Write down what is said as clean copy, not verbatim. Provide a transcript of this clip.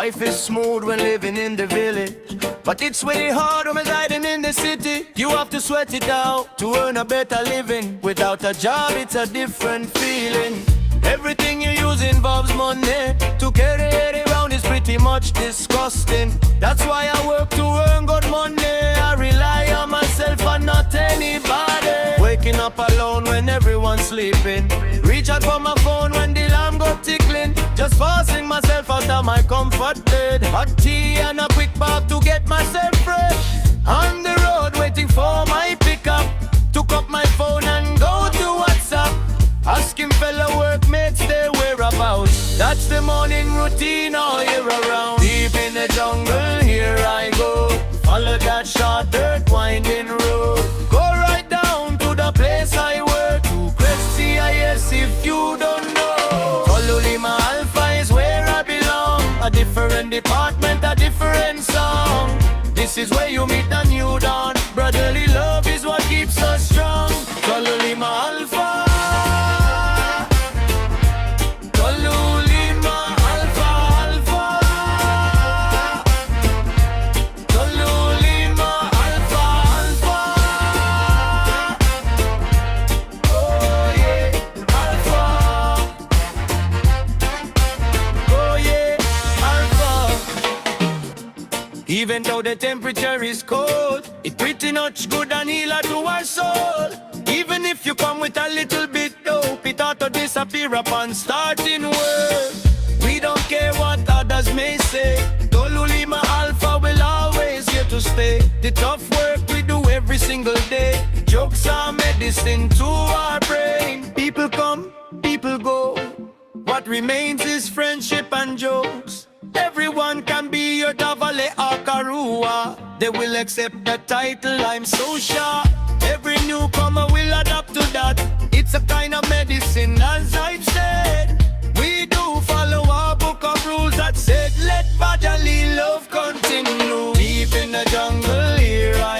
Life is smooth when living in the village, but it's very hard when residing in the city. You have to sweat it out to earn a better living. Without a job, it's a different feeling. Everything you use involves money. To carry it around is pretty much disgusting. That's why I work to earn good money. I rely on myself and not anybody. Waking up alone when everyone's sleeping. Reach out for my phone when the alarm got tickling. Just forcing myself out of my comfort bed. Hot tea and a quick bath to get myself fresh. On the road waiting for my pickup. Took up my phone and go to WhatsApp. Asking fellow workmates their whereabouts. That's the morning routine all year around. Deep in the jungle, here I go. Follow that short dirt winding road. Go right down to the place I work. To Crest CIS if you don't know. Tolu, Lima, Alpha is where I belong. A different department, a different song. This is where you meet the new dawn. Brotherly love is what keeps us strong. Tolu, Lima, Alpha. Even though the temperature is cold, it pretty much good and healer to our soul. Even if you come with a little bit dope, it ought to disappear upon starting work. We don't care what others may say. Tolu, Lima, Alpha will always here to stay. The tough work we do every single day. Jokes are medicine to our brain. People come, people go. What remains is friendship and jokes. Everyone can be your Tavale or Karua. They will accept the title, I'm so sure. Every newcomer will adapt to that. It's a kind of medicine, as I've said. We do follow our book of rules that said, let brotherly love continue. Deep in the jungle, here I